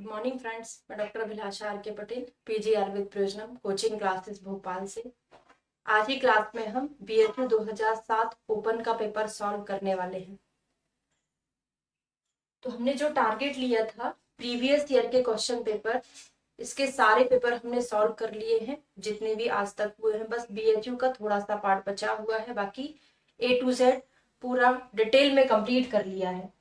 Good morning friends, मैं doctor Abhilasha R K Patel, PG Ayurved Prayojanam coaching classes Bhopal से। आज ही क्लास में हम बीएचयू 2007 ओपन का पेपर सॉल्व करने वाले हैं। तो हमने जो टारगेट लिया था प्रीवियस ईयर के क्वेश्चन पेपर, इसके सारे पेपर हमने सॉल्व कर लिए हैं जितने भी आज तक हुए हैं। बस बीएचयू का थोड़ा सा पार्ट बचा हुआ है, बाकी ए टू जेड पूरा डिटेल में कंप्लीट कर लिया है।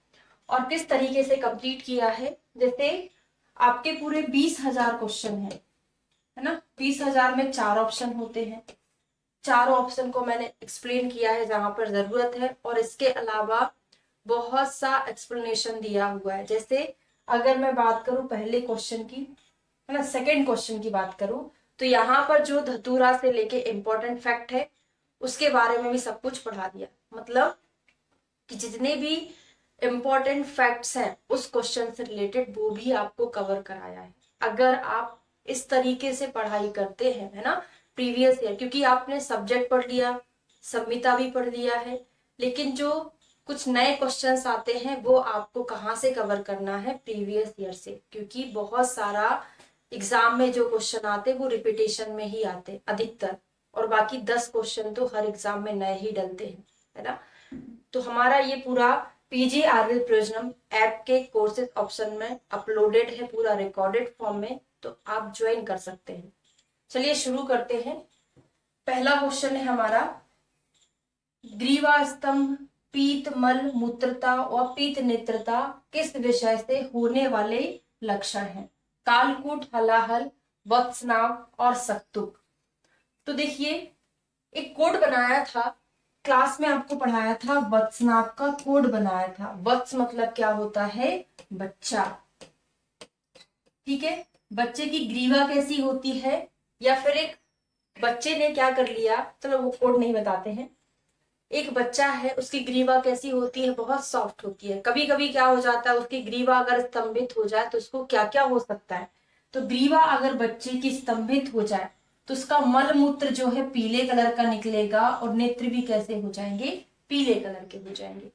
और किस तरीके से कंप्लीट किया है, जैसे आपके पूरे 20,000 क्वेश्चन है ना। 20,000 में 4 ऑप्शन होते हैं। चारों ऑप्शन को मैंने एक्सप्लेन किया है जहां पर जरूरत है, और इसके अलावा बहुत सा एक्सप्लेनेशन दिया हुआ है। जैसे अगर मैं बात करूं पहले क्वेश्चन की, है ना, सेकेंड क्वेश्चन की बात करूं, तो यहाँ पर जो धतूरा से लेके इम्पोर्टेंट फैक्ट है उसके बारे में भी सब कुछ पढ़ा दिया। मतलब कि जितने भी इम्पोर्टेंट फैक्ट्स हैं उस क्वेश्चन से रिलेटेड वो भी आपको कवर कराया है। अगर आप इस तरीके से पढ़ाई करते हैं, है ना, प्रीवियस ईयर, क्योंकि आपने सब्जेक्ट पढ़ लिया, संहिता भी पढ़ लिया है, लेकिन जो कुछ नए क्वेश्चंस आते हैं वो आपको कहाँ से कवर करना है, प्रीवियस ईयर से। क्योंकि बहुत सारा एग्जाम में जो क्वेश्चन आते वो रिपीटेशन में ही आते अधिकतर, और बाकी 10 क्वेश्चन तो हर एग्जाम में नए ही डलते हैं, है ना। तो हमारा ये पूरा पीजी आयुर्वेद प्रयोजनम ऐप के कोर्सेज ऑप्शन में अपलोडेड है, पूरा रिकॉर्डेड फॉर्म में, तो आप ज्वाइन कर सकते हैं। चलिए शुरू करते हैं। पहला क्वेश्चन है हमारा, ग्रीवा स्तंभ, पीत मल मूत्रता और पीत नेत्रता किस विषय से होने वाले लक्षण हैं? कालकूट, हलाहल, वत्सनाव और सक्तुक। तो देखिए, एक कोड बनाया था क्लास में, आपको पढ़ाया था, वत्सनाभ का कोड बनाया था। वत्स मतलब क्या होता है? बच्चा। ठीक है, बच्चे की ग्रीवा कैसी होती है, या फिर एक बच्चे ने क्या कर लिया, चलो वो कोड नहीं बताते हैं। एक बच्चा है, उसकी ग्रीवा कैसी होती है? बहुत सॉफ्ट होती है। कभी कभी क्या हो जाता है, उसकी ग्रीवा अगर स्तंभित हो जाए तो उसको क्या क्या हो सकता है। तो ग्रीवा अगर बच्चे की स्तंभित हो जाए तो उसका मल मूत्र जो है पीले कलर का निकलेगा, और नेत्र भी कैसे हो जाएंगे? पीले कलर के हो जाएंगे।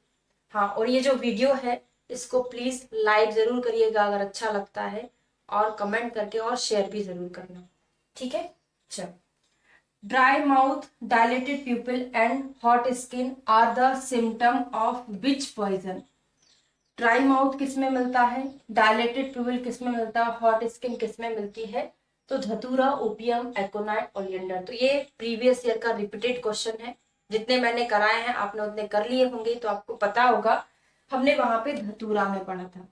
हाँ, और ये जो वीडियो है इसको प्लीज लाइक जरूर करिएगा अगर अच्छा लगता है, और कमेंट करके और शेयर भी जरूर करना। ठीक है, चलो। Dry mouth, dilated pupil and hot skin are the symptom of which poison? Dry mouth किस में मिलता है, डायलेटेड प्यूपिल किस में मिलता है, हॉट स्किन किस में मिलती है? तो धतूरा, ओपियम, एकोनाइट, ओलियंडर। तो ये प्रीवियस ईयर का रिपीटेड क्वेश्चन है। जितने मैंने कराए हैं आपने उतने कर लिए होंगे, तो आपको पता होगा। हमने वहां पे धतूरा में पढ़ा था।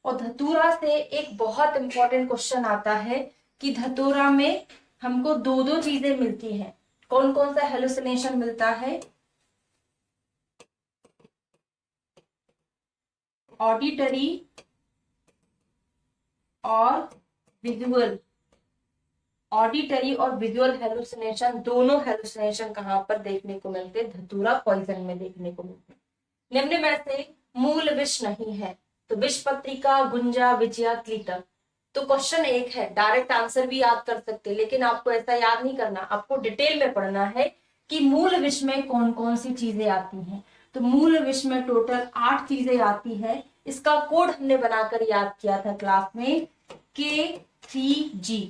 और धतूरा से एक बहुत इंपॉर्टेंट क्वेश्चन आता है कि धतूरा में हमको दो दो चीजें मिलती हैं। कौन कौन सा हेलुसिनेशन मिलता है? ऑडिटरी और विजुअल। ऑडिटरी और विजुअल हेलुसिनेशन, दोनों हेलुसिनेशन कहां पर देखने को मिलते? धतूरा पॉइजन में देखने को मिलते। निम्न में से मूल विष नहीं है, तो विष पत्रिका, गुंजा, विजया, क्लीटक। तो क्वेश्चन एक है, डायरेक्ट आंसर भी याद कर सकते, लेकिन आपको ऐसा याद नहीं करना, आपको डिटेल में पढ़ना है कि मूल विष में कौन कौन सी चीजें आती हैं। तो मूल विष में टोटल 8 चीजें आती है। इसका कोड हमने बनाकर याद किया था क्लास में, K3G।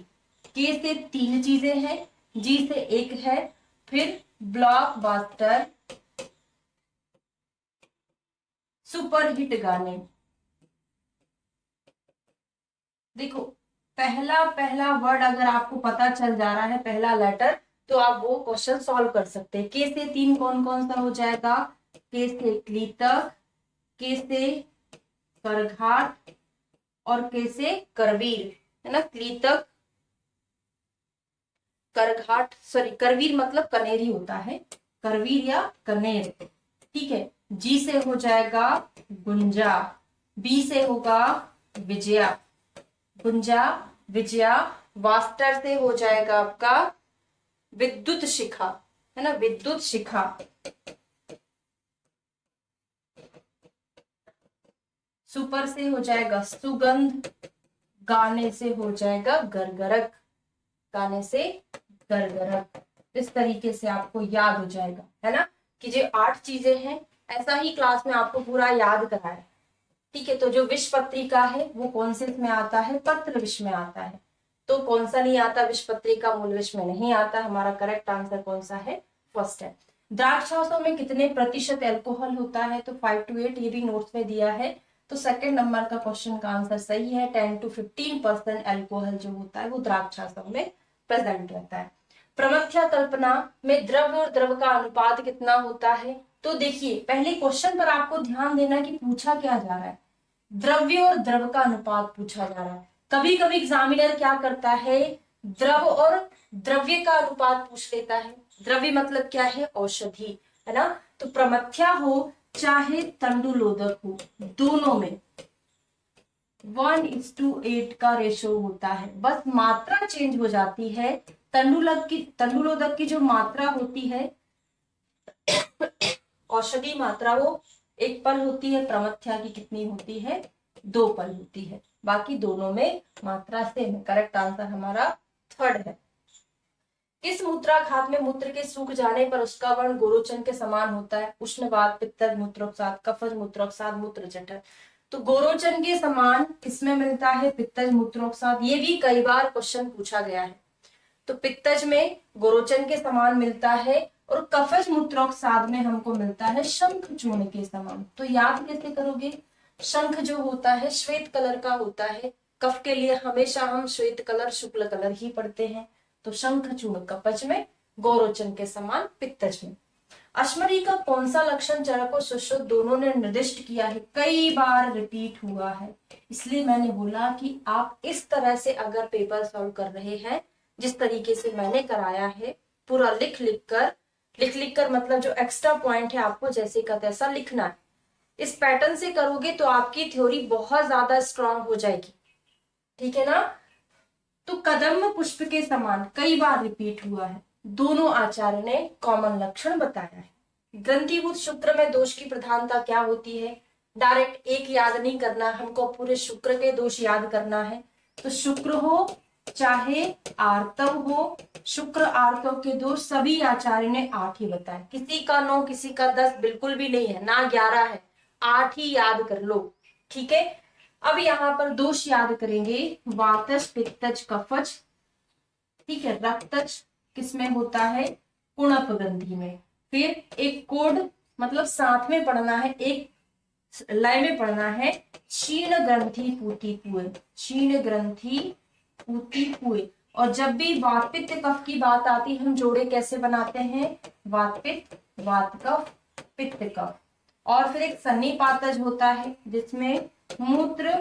के से 3 चीजें हैं, जी से 1 है, फिर ब्लॉकबस्टर, सुपरहिट गाने। देखो, पहला पहला वर्ड अगर आपको पता चल जा रहा है, पहला लेटर, तो आप वो क्वेश्चन सॉल्व कर सकते हैं। के से 3 कौन कौन सा हो जाएगा? के से क्लीतक, के से करघाट, और के से करवीर, है ना। क्लीतक, करघाट, सॉरी करवीर मतलब कनेरी होता है, करवीर या कनेर। ठीक है, जी से हो जाएगा गुंजा, बी से होगा विजया, गुंजा, विजया। वास्टर से हो जाएगा आपका विद्युत शिखा, है ना, विद्युत शिखा। सुपर से हो जाएगा सुगंध, गाने से हो जाएगा गरगरक, गाने से गरगरक। इस तरीके से आपको याद हो जाएगा, है ना, कि जो 8 चीजें हैं, ऐसा ही क्लास में आपको पूरा याद कराया। ठीक है, तो जो विष पत्रिका है वो कौन से में आता है, पत्र विष में आता है। तो कौन सा नहीं आता, विष पत्रिका मूल विष में नहीं आता। हमारा करेक्ट आंसर कौन सा है, फर्स्ट है। द्राक्षासों में कितने प्रतिशत एल्कोहल होता है, तो 5 to 8, ये भी नोट्स में दिया है। तो सेकंड नंबर का क्वेश्चन का आंसर सही है। 10 to 15% एल्कोहल जो होता है वो द्राक्षासों में प्रेजेंट रहता है। प्रमथ्या कल्पना में द्रव्य और द्रव का अनुपात कितना होता है, तो देखिए पहले क्वेश्चन पर आपको ध्यान देना कि पूछा क्या जा रहा है, द्रव्य और द्रव का अनुपात पूछा जा रहा है। कभी कभी एग्जामिनर क्या करता है, द्रव और द्रव्य का अनुपात पूछ लेता है। द्रव्य मतलब क्या है, औषधि, है ना। तो प्रमथ्या हो चाहे तंडुलोदक हो, दोनों में 1:8 का रेशो होता है, बस मात्रा चेंज हो जाती है। तंडुलोदक की जो मात्रा होती है, औषधि मात्रा, वो 1 पल होती है। प्रमथ्या की कितनी होती है, 2 पल होती है। बाकी दोनों में मात्रा सेम है। करेक्ट आंसर हमारा थर्ड है। किस मूत्राघात में मूत्र के सूख जाने पर उसका वर्ण गोरोचन के समान होता है, उष्णवात, पित्तज मूत्रोक्साद, कफज मूत्रोक्साद, मूत्र जठर। तो गोरोचन के समान किसमें मिलता है, पित्तज मूत्रोक्साद। ये भी कई बार क्वेश्चन पूछा गया है। तो पित्तज में गोरोचन के समान मिलता है और कफज मूत्रोक्साद में हमको मिलता है शंख चूर्ण के समान। तो याद कैसे करोगे, शंख जो होता है श्वेत कलर का होता है। कफ के लिए हमेशा हम श्वेत कलर, शुक्ल कलर ही पढ़ते हैं। तो शंख चूर्ण कफज में, गोरोचन के समान पित्तज में। अश्मरी का कौन सा लक्षण चरक और सुश्रुत दोनों ने निर्दिष्ट किया है, कई बार रिपीट हुआ है। इसलिए मैंने बोला कि आप इस तरह से अगर पेपर सॉल्व कर रहे हैं, जिस तरीके से मैंने कराया है, पूरा लिख लिख कर मतलब जो एक्स्ट्रा पॉइंट है आपको जैसे का तैसा लिखना है। इस पैटर्न से करोगे तो आपकी थ्योरी बहुत ज्यादा स्ट्रांग हो जाएगी, ठीक है ना। तो कदम्ब पुष्प के समान कई बार रिपीट हुआ है, दोनों आचार्य ने कॉमन लक्षण बताया है। ग्रंथीभूत शुक्र में दोष की प्रधानता क्या होती है, डायरेक्ट एक याद नहीं करना, हमको पूरे शुक्र के दोष याद करना है। तो शुक्र हो चाहे आर्तव हो, शुक्र आर्तव के दोष सभी आचार्य ने 8 ही बताए। किसी का 9, किसी का 10 बिल्कुल भी नहीं है, ना 11 है, 8 ही याद कर लो, ठीक है। अब यहाँ पर दोष याद करेंगे, वातज, पित्तज, कफज, ठीक है। रक्तज किसमें होता है, कुणप ग्रंथि में। फिर एक कोड मतलब साथ में पढ़ना है, एक लय में पढ़ना है, क्षीण ग्रंथि पूति पुए, क्षीण ग्रंथि पूति पुए। और जब भी वात पित्त कफ की बात आती है, हम जोड़े कैसे बनाते हैं, वात पित्त, वात कफ, पित्त कफ। और फिर एक सन्निपातज होता है जिसमें मूत्र,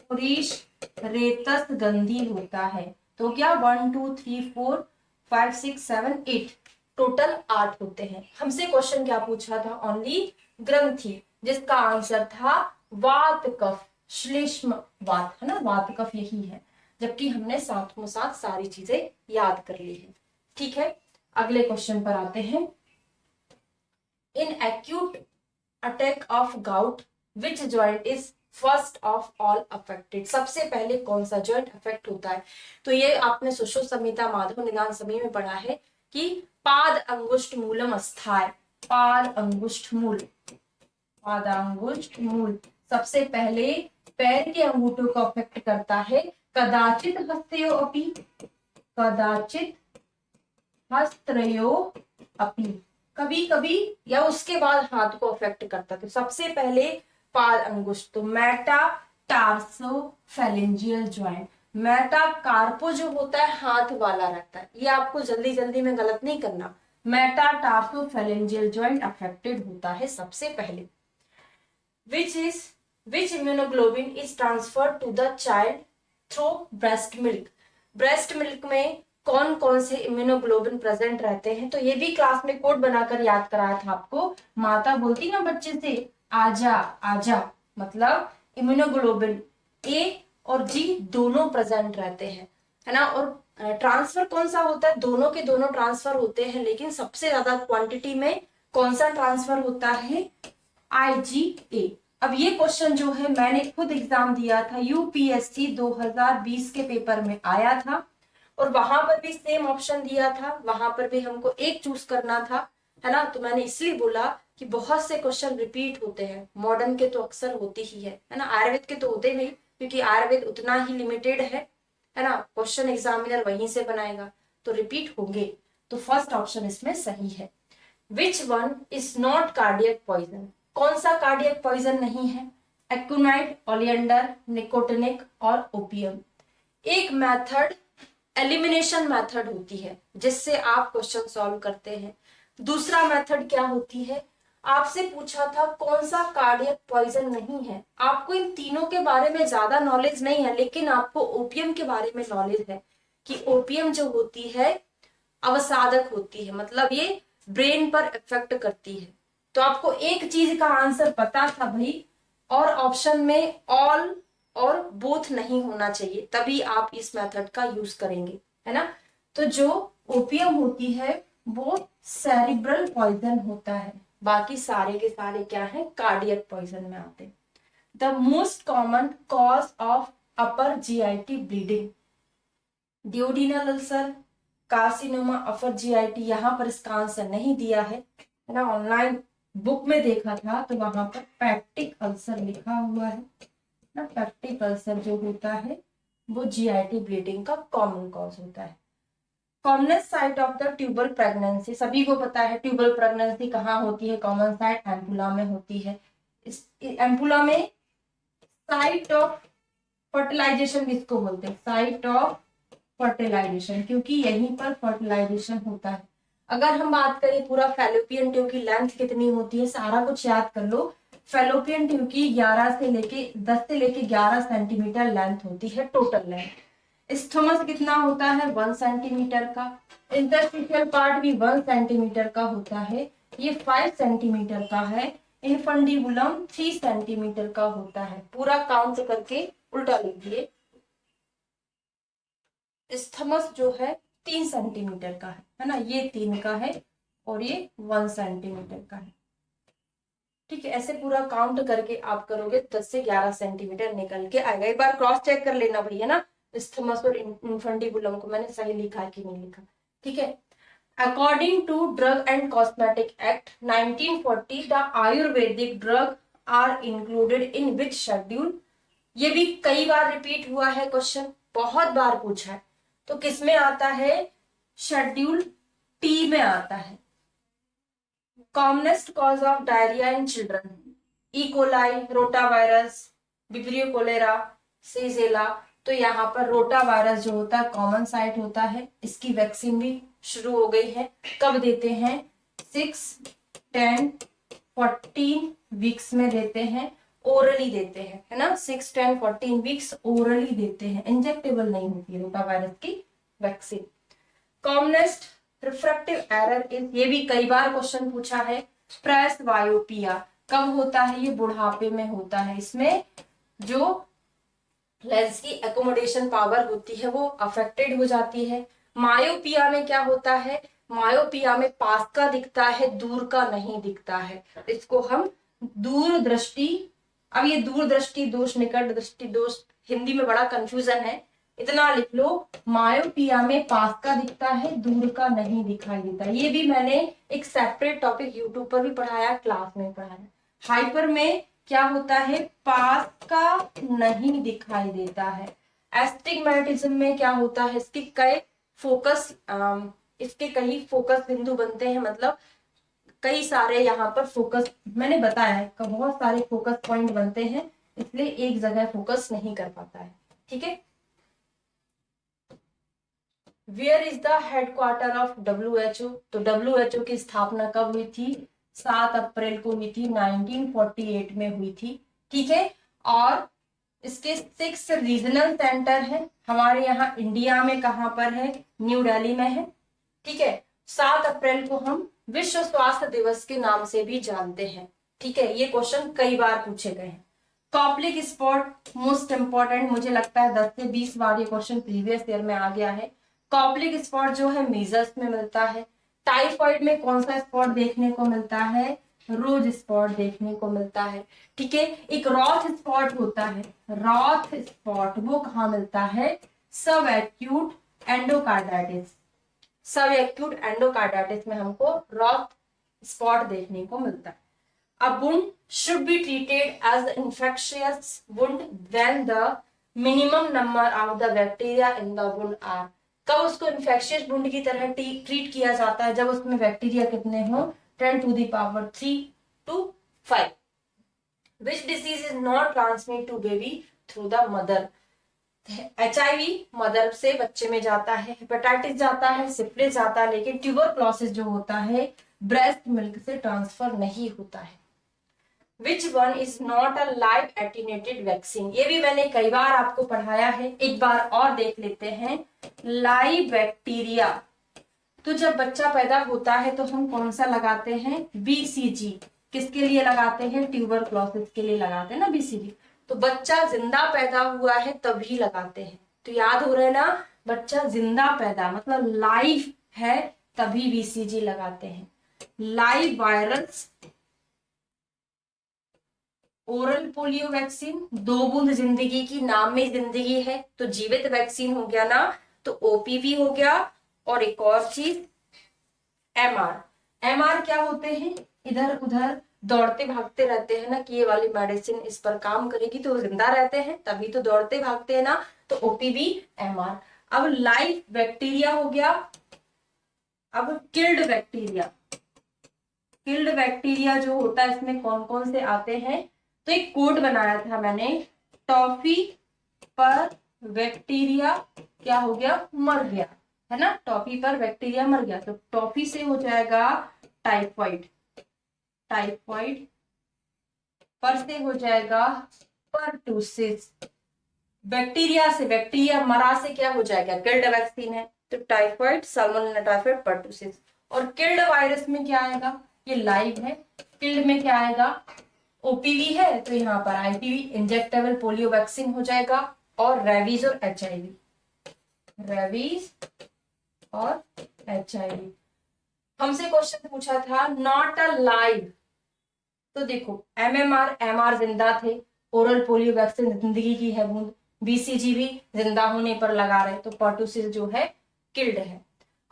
पुरीश, रेतस, गंधी होता है। तो क्या 1 2 3 4 5 6 7 8 टोटल 8 होते हैं। हमसे क्वेश्चन क्या पूछा था, ओनली ग्रंथि, जिसका आंसर था वात कफ, श्लेष्म वात, है ना, वात कफ यही है। जबकि हमने साथों साथ सारी चीजें याद कर ली है, ठीक है। अगले क्वेश्चन पर आते हैं। In acute attack of gout which joint is first of all affected, सबसे पहले कौन सा जॉइंट अफेक्ट होता है। तो ये आपने सुश्रुत संहिता माधव निदान समी में पढ़ा है कि पाद अंगुष्ठ मूलम अस्थाय, पाद अंगुष्ठ मूल, पादांगुष्ठ मूल सबसे पहले पैर के अंगूठों को अफेक्ट करता है। कदाचित हस्तयो अपि, कदाचित हस्तयो अपि, कभी कभी या उसके बाद हाथ को अफेक्ट करता है। तो सबसे पहले पाद अंगुष्ठ, तो मेटाटार्सोफैलेंजियल ज्वाइंट, मेटाकार्पो जो होता है हाथ वाला रहता है, ये आपको जल्दी जल्दी में गलत नहीं करना। मेटाटार्सोफैलेंजियल ज्वाइंट अफेक्टेड होता है सबसे पहले। which immunoglobulin is transferred to the child through breast milk, breast milk में कौन कौन से इम्यूनोग्लोबिन प्रेजेंट रहते हैं। तो ये भी क्लास में कोड बनाकर याद कराया था आपको। माता बोलती ना बच्चे से आजा आजा, मतलब इम्यूनोग्लोबिन ए और जी दोनों प्रेजेंट रहते हैं, है ना। और ट्रांसफर कौन सा होता है, दोनों के दोनों ट्रांसफर होते हैं, लेकिन सबसे ज्यादा क्वांटिटी में कौन सा ट्रांसफर होता है, IgA। अब ये क्वेश्चन जो है मैंने खुद एग्जाम दिया था, यूपीएससी 2020 के पेपर में आया था, और वहां पर भी सेम ऑप्शन दिया था, वहां पर भी हमको एक चूज करना था, है ना। तो मैंने इसलिए बोला कि बहुत से क्वेश्चन रिपीट होते हैं, मॉडर्न के तो अक्सर होते ही है ना, आयुर्वेद के तो होते नहीं, क्योंकि आयुर्वेद उतना ही लिमिटेड है ना, क्वेश्चन एग्जामिनर वहीं से बनाएगा, तो रिपीट होंगे। तो फर्स्ट ऑप्शन इसमें सही है। Which one is not cardiac poison, कौन सा कार्डियक पॉइजन नहीं है? एक्यूनाइट, ओलियंडर, निकोटिनिक और ओपियम। एक मेथड एलिमिनेशन मेथड होती है जिससे आप क्वेश्चन सॉल्व करते हैं, दूसरा मेथड क्या होती है? आपसे पूछा था कौन सा कार्डियक पॉइजन नहीं है, आपको इन तीनों के बारे में ज्यादा नॉलेज नहीं है, लेकिन आपको ओपियम के बारे में नॉलेज है कि ओपियम जो होती है अवसादक होती है, मतलब ये ब्रेन पर इफेक्ट करती है। तो आपको एक चीज का आंसर पता था भाई, और ऑप्शन में ऑल और बोथ नहीं होना चाहिए, तभी आप इस मेथड का यूज करेंगे, है ना। तो जो ओपियम होती है वो सेरिब्रल पॉइजन होता है, बाकी सारे के सारे क्या है, कार्डियक पॉइजन में आते हैं। The most common cause of upper GIT bleeding, duodenal ulcer, carcinoma, upper GIT, यहाँ पर इसका आंसर नहीं दिया है ना, ऑनलाइन बुक में देखा था तो वहां पर पैक्टिक अल्सर लिखा हुआ है ना, पैक्टिक अल्सर जो होता है वो जीआईटी ब्लीडिंग का कॉमन कॉज होता है। Commonest site of the tubal pregnancy, सभी को पता है ट्यूबल प्रेगनेंसी कहाँ होती है, कॉमन साइट एम्पुला में होती है। इस एम्पुला में साइट ऑफ फर्टिलाइजेशन किसको बोलते हैं, साइट ऑफ फर्टिलाइजेशन, क्योंकि यहीं पर फर्टिलाइजेशन होता है। अगर हम बात करें पूरा फैलोपियन ट्यूब की लेंथ कितनी होती है, सारा कुछ याद कर लो। फैलोपियन ट्यूब की 10 से लेके 11 सेंटीमीटर लेंथ होती है टोटल लेंथ। स्टोमस कितना होता है, 1 सेंटीमीटर का। इंटरस्टिशियल पार्ट भी 1 सेंटीमीटर का होता है, ये 5 सेंटीमीटर का है। इनफंडिबुलम 3 सेंटीमीटर का होता है। पूरा काउंट करके उल्टा लिखिए, स्थमस जो है 3 सेंटीमीटर का है ना, ये 3 का है और ये 1 सेंटीमीटर का है। ठीक है, ऐसे पूरा काउंट करके आप करोगे 10 से 11 सेंटीमीटर निकल के आएगा। एक बार क्रॉस चेक कर लेना भैया ना, स्थमस और इनफंडिबुलम को मैंने सही लिखा है कि नहीं लिखा। ठीक है, according to drug and cosmetic act 1940 the ayurvedic drug are included in which schedule, ये भी कई बार रिपीट हुआ है क्वेश्चन, बहुत बार पूछा है। तो किसमें आता है, शेड्यूल टी में आता है। Commonest cause of diarrhoea in children, E coli, rotavirus, vibrio cholera, shigella. तो यहाँ पर रोटावायरस जो होता है कॉमन साइट होता है, इसकी वैक्सीन भी शुरू हो गई है। कब देते हैं, 6, 10, 14 वीक्स में देते हैं, ओरली देते हैं, है ना। 6, 10, 14 वीक्स ओरली देते हैं, इंजेक्टेबल नहीं होती है रोटावायरस की vaccine. Commonest refractive error is, ये भी कई बार क्वेश्चन पूछा है, प्रेसबायोपिया कब होता है, ये बुढ़ापे में होता है। इसमें जो लेंस की एकोमोडेशन पावर होती है वो अफेक्टेड हो जाती है। मायोपिया में क्या होता है, मायोपिया में पास का दिखता है, दूर का नहीं दिखता है, इसको हम दूरदृष्टि, अब ये दूरदृष्टि दोष, निकट दृष्टि दोष, हिंदी में बड़ा कंफ्यूजन है, इतना लिख लो, मायोपिया में पास का दिखता है, दूर का नहीं दिखाई देता। ये भी मैंने एक सेपरेट टॉपिक यूट्यूब पर भी पढ़ाया, क्लास में पढ़ाया। हाइपर में क्या होता है, पास का नहीं दिखाई देता है। एस्टिग्मेटिज्म में क्या होता है, इसके कई फोकस बिंदु बनते हैं, मतलब कई सारे यहाँ पर फोकस, मैंने बताया है बहुत सारे फोकस पॉइंट बनते हैं, इसलिए एक जगह फोकस नहीं कर पाता है। ठीक है, where is the headquarter of WHO, तो WHO की स्थापना कब हुई थी, 7 अप्रैल को हुई थी, 1948 में हुई थी। ठीक है, और इसके 6 रीजनल सेंटर है, हमारे यहाँ इंडिया में कहाँ पर है, न्यू दिल्ली में है। ठीक है, 7 अप्रैल को हम विश्व स्वास्थ्य दिवस के नाम से भी जानते हैं। ठीक है, ये क्वेश्चन कई बार पूछे गए हैं। कॉप्लिक स्पॉट मोस्ट इंपॉर्टेंट, मुझे लगता है 10 से 20 बार ये क्वेश्चन प्रीवियस ईयर में आ गया है। कॉप्लिक स्पॉट जो है मीजल्स में मिलता है। टाइफाइड में कौन सा स्पॉट देखने को मिलता है, रोज स्पॉट देखने को मिलता है। ठीक है, एक रॉथ स्पॉट होता है, रॉथ स्पॉट वो कहाँ मिलता है, सब एक्यूट एंडोकार्डाइटिस, सब एक्यूट एंडोकार्डाइटिस में हमको रॉथ स्पॉट देखने को मिलता है। A wound should be treated as an infectious wound when the minimum number of the bacteria in the wound are. कब उसको इन्फेक्शियस वुंड की तरह ट्रीट किया जाता है? जब उसमें बैक्टीरिया कितने हो? 10⁻³ to 5. Which disease is not transmitted to baby through the mother? HIV mother से बच्चे में जाता है, हेपेटाइटिस जाता है, सिफिलिस जाता है, लेकिन ट्यूबरक्लोसिस जो होता है ब्रेस्ट मिल्क से ट्रांसफर नहीं होता है। Which one is not a live attenuated vaccine? ये भी मैंने कई बार आपको पढ़ाया है, एक बार और देख लेते हैं। लाइव बैक्टीरिया, तो जब बच्चा पैदा होता है तो हम कौन सा लगाते हैं? BCG। किसके लिए लगाते हैं? ट्यूबरक्लोसिस के लिए लगाते हैं ना BCG। तो बच्चा जिंदा पैदा हुआ है तभी लगाते हैं। तो याद हो रहा है ना, बच्चा जिंदा पैदा मतलब लाइव है तभी BCG लगाते हैं। Live virus oral polio vaccine, 2 बूंद जिंदगी की, नाम में जिंदगी है तो जीवित वैक्सीन हो गया ना, तो OPV हो गया। और एक और चीज MR क्या होते हैं? इधर उधर दौड़ते भागते रहते हैं ना कि ये वाली मेडिसिन इस पर काम करेगी, तो वो जिंदा रहते हैं तभी तो दौड़ते भागते हैं ना, तो OPV MR। अब लाइव बैक्टीरिया हो गया। अब किल्ड बैक्टीरिया जो होता है इसमें कौन कौन से आते हैं? तो एक कोड बनाया था मैंने, टॉफी पर बैक्टीरिया क्या हो गया? मर गया, है ना। टॉफी पर बैक्टीरिया मर गया, तो टॉफी से हो जाएगा टाइफॉइड, पर से हो जाएगा परटूसिस। बैक्टीरिया से, बैक्टीरिया मरा से क्या हो जाएगा? किल्ड वैक्सीन है, तो टाइफॉइड, साल्मोनेला टाइफॉइड, परटूसिस। और किल्ड वायरस में क्या आएगा? ये लाइव है, किल्ड में क्या आएगा? OPV है तो यहाँ पर IPV, इंजेक्टेबल पोलियो वैक्सीन हो जाएगा। और रेबीज और HIV, हमसे क्वेश्चन पूछा था नॉट अ लाइव, तो देखो MR जिंदा थे, ओरल पोलियो वैक्सीन जिंदगी की है बूंद, BCG भी जिंदा होने पर लगा रहे, तो परटूसिस जो है किल्ड है।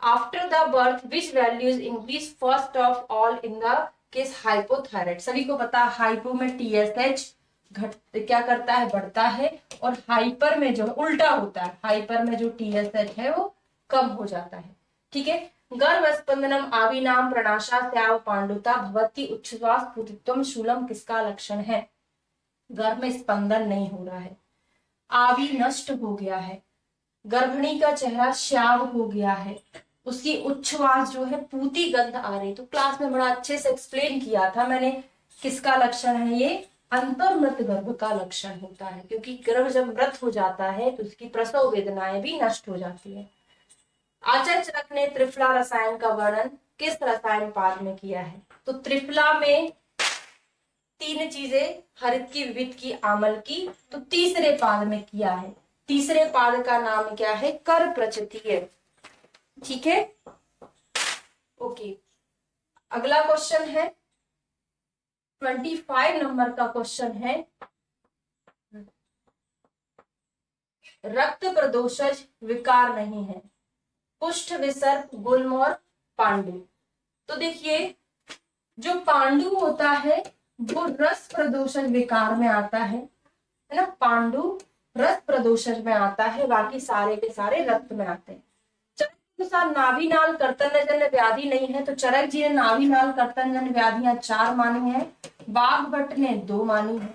After the birth which values increase first of all in the case hypothyroid? सभी को पता है हाइपो में TSH क्या करता है? बढ़ता है, और हाइपर में जो उल्टा होता है, हाइपर में जो TSH है वो कम हो जाता है। ठीक है। गर्भ स्पंदनम आविनाम प्रणाशा स्याव पांडुता भवती उच्छ्वास स्फुटित्वम शूलम किसका लक्षण है? गर्भ में स्पंदन नहीं हो रहा है, आवी नष्ट हो गया है, गर्भिणी का चेहरा श्याव हो गया है, उसकी उच्छ्वास जो है पूती गंध आ रही। तो क्लास में बड़ा अच्छे से एक्सप्लेन किया था मैंने, किसका लक्षण है ये? अंतर्मृत गर्भ का लक्षण होता है, क्योंकि गर्भ जब मृत हो जाता है तो उसकी प्रसव वेदनाएं भी नष्ट हो जाती है। आचार्य चरक ने त्रिफला रसायन का वर्णन किस रसायन पाद में किया है? तो त्रिफला में 3 चीजें, हरित की, विविध की, आमल की, तो तीसरे पाद में किया है। तीसरे पाद का नाम क्या है? कर प्रचितीय। ठीक है, ओके। अगला क्वेश्चन है 25 नंबर का क्वेश्चन है, रक्त प्रदोषज विकार नहीं है, कुष्ठ, विसर्प, गुल्म और पांडु। तो देखिए जो पांडु होता है वो रस प्रदोषज विकार में आता है ना, पांडु रस प्रदोषज में आता है, बाकी सारे के सारे रक्त में आते हैं। चरक के अनुसार नाभि नाल कर्तनजन्य व्याधि नहीं है, तो चरक जी ने नाभि नाल कर्तनजन्य व्याधियां 4 मानी है, बाघभट्ट ने 2 मानी है।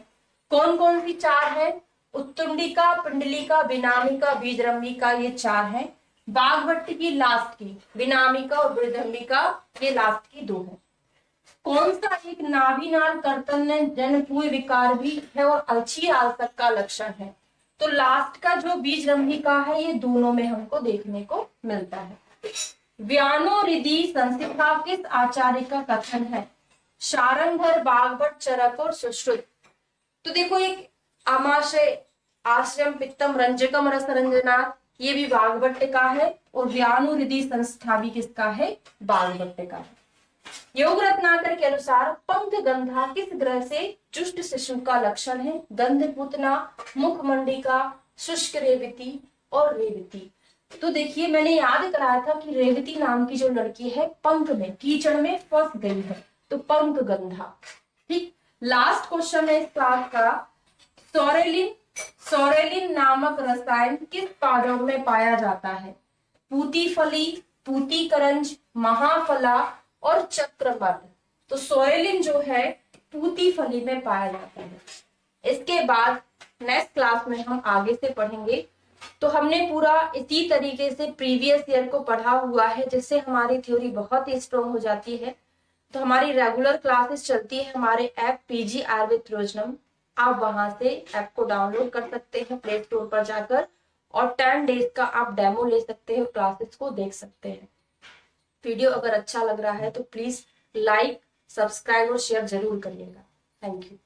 कौन कौन सी 4 है? उत्तुंडिका, पिंडलिका, विनामिका, बीजरंभिका, ये 4 है। बाघभट्ट की लास्ट की, विनामिका और बीजरंभिका, ये लास्ट की 2 है। कौन सा एक नाभिनाल कर्तनजन्य विकार भी है और अच्छी आलसक का लक्षण है? तो लास्ट का जो बीजरंभिका है ये दोनों में हमको देखने को मिलता है। व्यानोरिधि संसिथा किस आचार्य का कथन है? शारंगधर, बाघभट्ट, चरक और सुश्रुत। तो देखो एक आमाशय, आश्रम, पित्तम, रंजकम, रस रंजनाथ, ये भी बाघभट्ट का है, और व्यानुरिधि संस्था भी किसका है? बाघभट्ट का है। योग रत्नाकर के अनुसार पंख गंधा किस ग्रह से जुष्ट शिशु का लक्षण है? गंधपूतना, मुखमंडिका, शुष्क रेवती और रेवती। तो देखिए मैंने याद कराया था कि रेवती नाम की जो लड़की है पंख में कीचड़ में फंस गई है, तो पंख गंधा। ठीक, लास्ट क्वेश्चन है इस क्लास का, सोरेलिन, सोरेलिन नामक रसायन किस पादप में पाया जाता है? पूतीफली, पूतीकरंज, महाफला और चक्रमर्द। तो सोरेलिन जो है पूतीफली में पाया जाता है। इसके बाद नेक्स्ट क्लास में हम आगे से पढ़ेंगे। तो हमने पूरा इसी तरीके से प्रीवियस ईयर को पढ़ा हुआ है, जिससे हमारी थ्योरी बहुत ही स्ट्रॉन्ग हो जाती है। तो हमारी रेगुलर क्लासेस चलती है हमारे ऐप पीजी आयुर्वेद प्रयोजनम। आप वहां से ऐप को डाउनलोड कर सकते हैं प्ले स्टोर पर जाकर, और 10 डेज का आप डेमो ले सकते हैं, क्लासेस को देख सकते हैं। वीडियो अगर अच्छा लग रहा है तो प्लीज लाइक, सब्सक्राइब और शेयर जरूर करिएगा। Thank you.